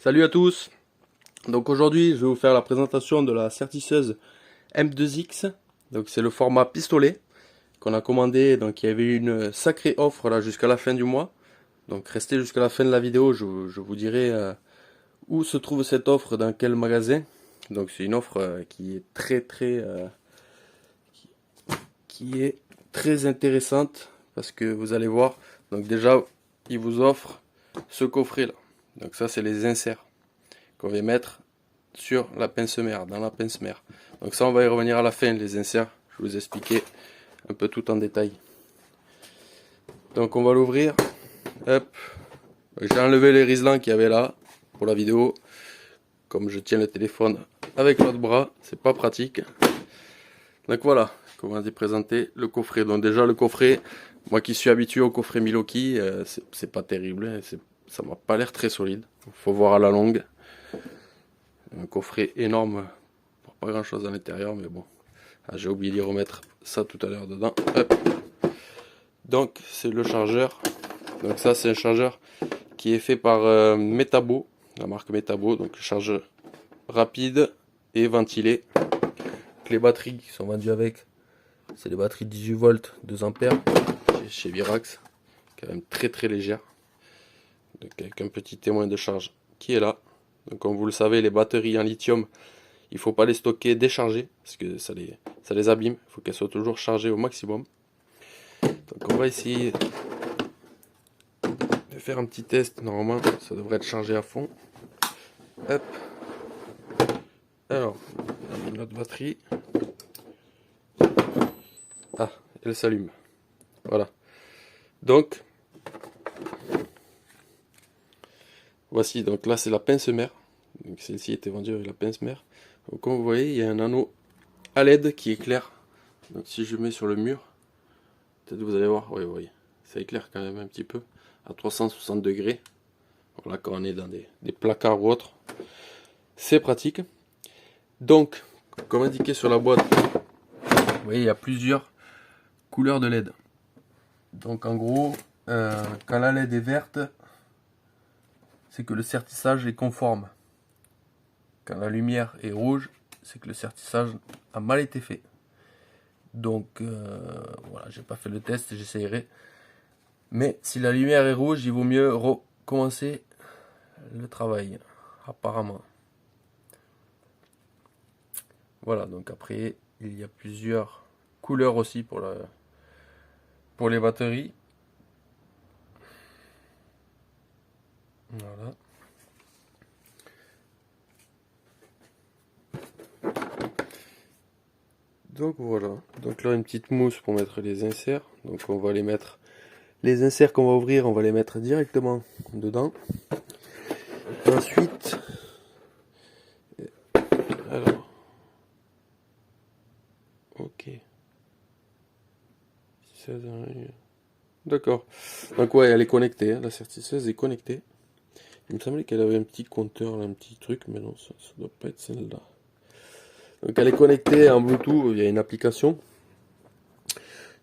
Salut à tous. Donc aujourd'hui, je vais vous faire la présentation de la Certisseuse M2X. Donc c'est le format pistolet qu'on a commandé. Donc il y avait une sacrée offre là jusqu'à la fin du mois. Donc restez jusqu'à la fin de la vidéo, je vous dirai où se trouve cette offre, dans quel magasin. Donc c'est une offre qui est qui est très intéressante parce que vous allez voir. Donc déjà, il vous offre ce coffret là. Donc ça c'est les inserts qu'on va mettre sur la pince-mère, dans la pince-mère. Donc ça, on va y revenir à la fin, les inserts. Je vais vous expliquer un peu tout en détail. Donc on va l'ouvrir. Hop. J'ai enlevé les riselants qu'il y avait là pour la vidéo. Comme je tiens le téléphone avec l'autre bras, c'est pas pratique. Donc voilà, comment j'ai présenté le coffret. Donc déjà le coffret, moi qui suis habitué au coffret Milwaukee, c'est pas terrible. Hein. Ça m'a pas l'air très solide. Faut voir à la longue. Un coffret énorme, pour pas grand chose à l'intérieur, mais bon. Ah, j'ai oublié d'y remettre ça tout à l'heure dedans. Hop. Donc c'est le chargeur. Donc ça c'est un chargeur qui est fait par Metabo, la marque Metabo. Donc chargeur rapide et ventilé. Les batteries qui sont vendues avec, c'est des batteries 18 volts 2 ampères chez Virax, quand même très légère. Donc avec un petit témoin de charge qui est là. Donc comme vous le savez, les batteries en lithium, il ne faut pas les stocker déchargées parce que ça les abîme. Il faut qu'elles soient toujours chargées au maximum. Donc on va essayer de faire un petit test. Normalement, ça devrait être chargé à fond. Hop. Alors, on a mis notre batterie. Ah, elle s'allume. Voilà. Donc, voici. Donc là, c'est la pince-mère. Donc celle-ci était vendue avec la pince-mère. Donc comme vous voyez, il y a un anneau à LED qui éclaire. Donc si je mets sur le mur, peut-être vous allez voir, oui, vous voyez, ça éclaire quand même un petit peu à 360 degrés. Voilà, quand on est dans des placards ou autre, c'est pratique. Donc, comme indiqué sur la boîte, vous voyez, il y a plusieurs couleurs de LED. Donc en gros, quand la LED est verte, c'est que le sertissage est conforme. Quand la lumière est rouge, c'est que le sertissage a mal été fait. Donc voilà, j'ai pas fait le test, j'essayerai. Mais si la lumière est rouge, il vaut mieux recommencer le travail, apparemment. Voilà, donc après, il y a plusieurs couleurs aussi pour les batteries. Voilà. Donc voilà, donc là une petite mousse pour mettre les inserts. Donc on va les mettre, les inserts qu'on va ouvrir, on va les mettre directement dedans. Ensuite, alors, ok. D'accord. Donc ouais, elle est connectée, hein, la certisseuse est connectée. Il me semblait qu'elle avait un petit compteur, là, un petit truc, mais non, ça doit pas être celle-là. Donc elle est connectée en Bluetooth, il y a une application.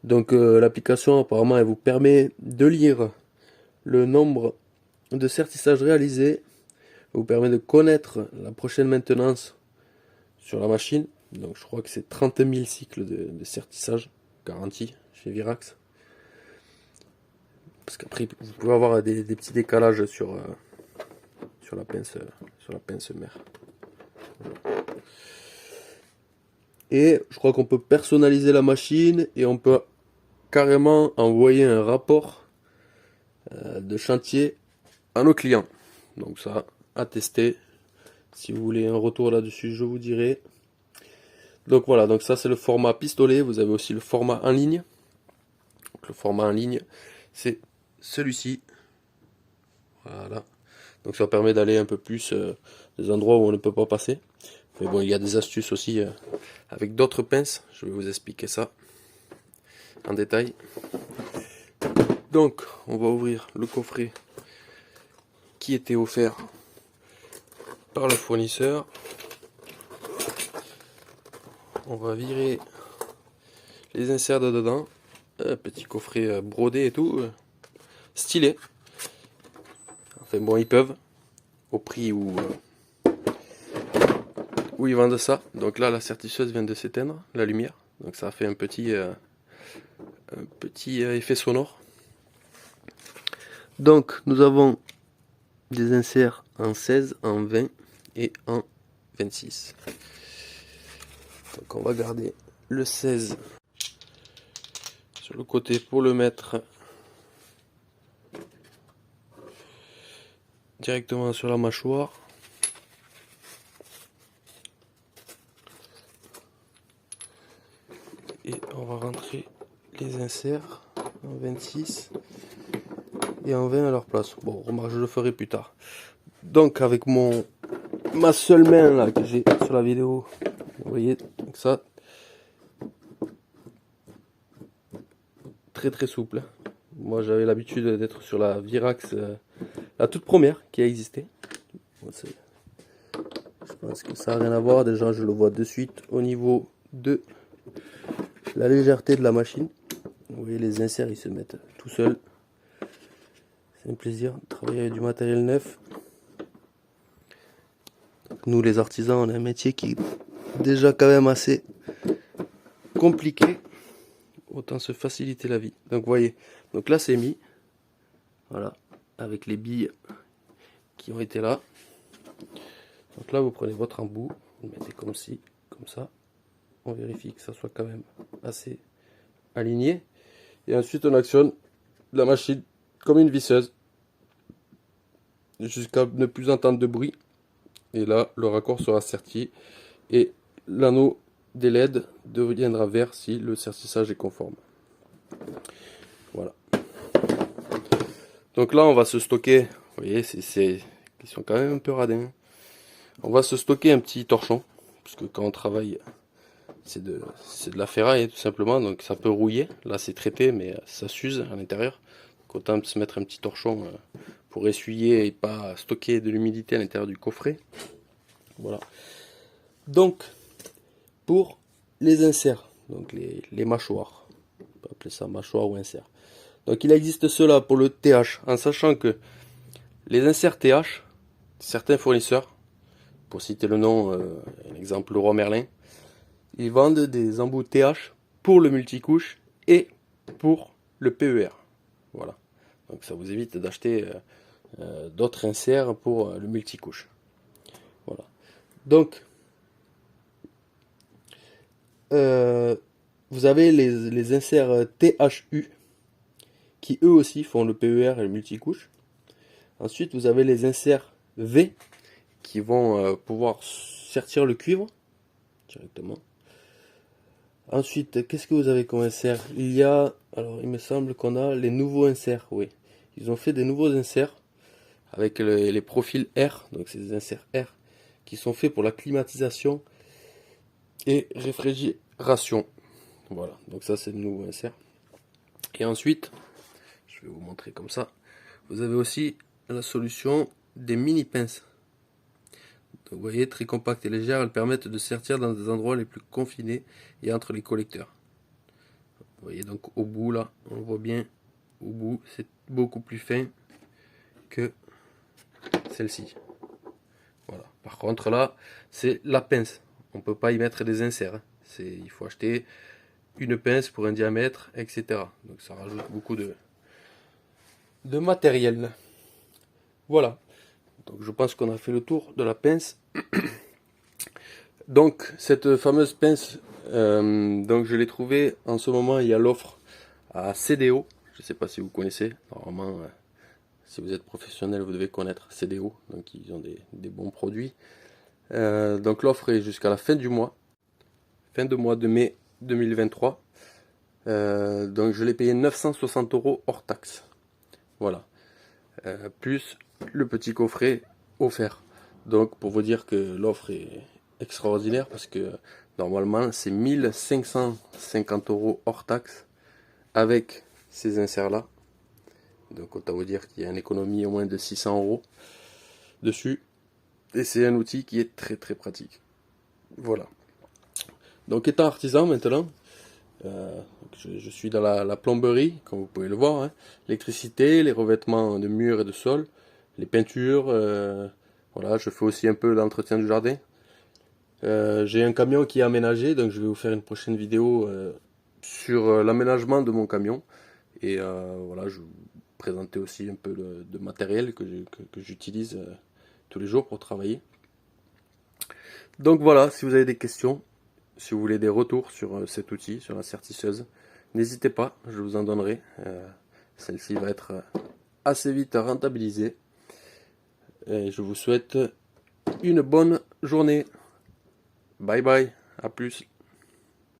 Donc l'application apparemment elle vous permet de lire le nombre de sertissages réalisés, vous permet de connaître la prochaine maintenance sur la machine. Donc je crois que c'est 30 000 cycles de sertissage garanti chez Virax. Parce qu'après vous pouvez avoir des petits décalages sur la pince mère. Voilà. Et je crois qu'on peut personnaliser la machine et on peut carrément envoyer un rapport de chantier à nos clients. Donc ça, à tester. Si vous voulez un retour là-dessus, je vous dirai. Donc voilà, donc ça c'est le format pistolet. Vous avez aussi le format en ligne. Donc le format en ligne, c'est celui-ci. Voilà. Donc ça permet d'aller un peu plus des endroits où on ne peut pas passer. Mais bon, il y a des astuces aussi avec d'autres pinces. Je vais vous expliquer ça en détail. Donc, on va ouvrir le coffret qui était offert par le fournisseur. On va virer les inserts de dedans. Un petit coffret brodé et tout. Stylé. Enfin bon, ils peuvent. au prix où ils vendent ça. Donc là, la certificeuse vient de s'éteindre, la lumière. Donc ça a fait un petit effet sonore. Donc nous avons des inserts en 16, en 20 et en 26. Donc on va garder le 16 sur le côté pour le mettre directement sur la mâchoire. Et on va rentrer les inserts en 26 et en 20 à leur place. Bon, remarque, je le ferai plus tard. Donc avec ma seule main là que j'ai sur la vidéo, vous voyez, donc ça, très très souple. Moi j'avais l'habitude d'être sur la Virax, la toute première qui a existé. Bon, je pense que ça n'a rien à voir, déjà je le vois de suite au niveau de la légèreté de la machine. Vous voyez, les inserts ils se mettent tout seuls. C'est un plaisir de travailler avec du matériel neuf. Nous les artisans, on a un métier qui est déjà quand même assez compliqué. Autant se faciliter la vie. Donc vous voyez, donc là c'est mis. Voilà, avec les billes qui ont été là. Donc là vous prenez votre embout, vous le mettez comme ci, comme ça. On vérifie que ça soit quand même assez aligné. Et ensuite on actionne la machine comme une visseuse jusqu'à ne plus entendre de bruit. Et là le raccord sera serti et l'anneau des LED deviendra vert si le sertissage est conforme. Voilà. Donc là on va se stocker, vous voyez, ils sont quand même un peu radins. On va se stocker un petit torchon, parce que quand on travaille, c'est de la ferraille tout simplement, donc ça peut rouiller. Là c'est traité, mais ça s'use à l'intérieur. Donc autant se mettre un petit torchon pour essuyer et pas stocker de l'humidité à l'intérieur du coffret. Voilà. Donc, pour les inserts, donc les mâchoires, on peut appeler ça mâchoire ou insert. Donc il existe cela pour le TH, en sachant que les inserts TH, certains fournisseurs, pour citer le nom, un exemple Leroy Merlin, ils vendent des embouts TH pour le multicouche et pour le PER. Voilà. Donc ça vous évite d'acheter d'autres inserts pour le multicouche. Voilà. Donc, vous avez les inserts THU qui eux aussi font le PER et le multicouche. Ensuite, vous avez les inserts V qui vont pouvoir sertir le cuivre directement. Ensuite, qu'est-ce que vous avez comme insert? Alors il me semble qu'on a les nouveaux inserts, oui. Ils ont fait des nouveaux inserts avec les profils R, donc c'est des inserts R qui sont faits pour la climatisation et réfrigération. Voilà, donc ça c'est le nouveau insert. Et ensuite, je vais vous montrer comme ça, vous avez aussi la solution des mini pinces. Donc, vous voyez, très compactes et légères, elles permettent de sertir dans des endroits les plus confinés et entre les collecteurs. Vous voyez donc au bout là, on le voit bien, au bout c'est beaucoup plus fin que celle-ci. Voilà. Par contre là, c'est la pince. On ne peut pas y mettre des inserts. Il faut acheter une pince pour un diamètre, etc. Donc ça rajoute beaucoup de matériel. Voilà. Donc je pense qu'on a fait le tour de la pince. Donc cette fameuse pince, donc je l'ai trouvée en ce moment, il y a l'offre à CDO. Je ne sais pas si vous connaissez. Normalement, si vous êtes professionnel, vous devez connaître CDO. Donc ils ont des bons produits. Donc l'offre est jusqu'à la fin du mois. Fin de mois de mai 2023. Donc je l'ai payé 960 € hors taxe. Voilà. Plus le petit coffret offert. Donc pour vous dire que l'offre est extraordinaire parce que normalement c'est 1550 € hors taxe avec ces inserts là. Donc autant vous dire qu'il y a une économie au moins de 600 € dessus. Et c'est un outil qui est très très pratique. Voilà. Donc étant artisan maintenant, je suis dans la plomberie, comme vous pouvez le voir, hein. L'électricité, les revêtements de murs et de sol, les peintures, Voilà, je fais aussi un peu l'entretien du jardin. J'ai un camion qui est aménagé, donc je vais vous faire une prochaine vidéo sur l'aménagement de mon camion. Et voilà, je vais vous présenter aussi un peu de matériel que j'utilise tous les jours pour travailler. Donc voilà, si vous avez des questions, si vous voulez des retours sur cet outil, sur la sertisseuse, n'hésitez pas, je vous en donnerai. Celle-ci va être assez vite rentabilisée. Et je vous souhaite une bonne journée. Bye bye, à plus.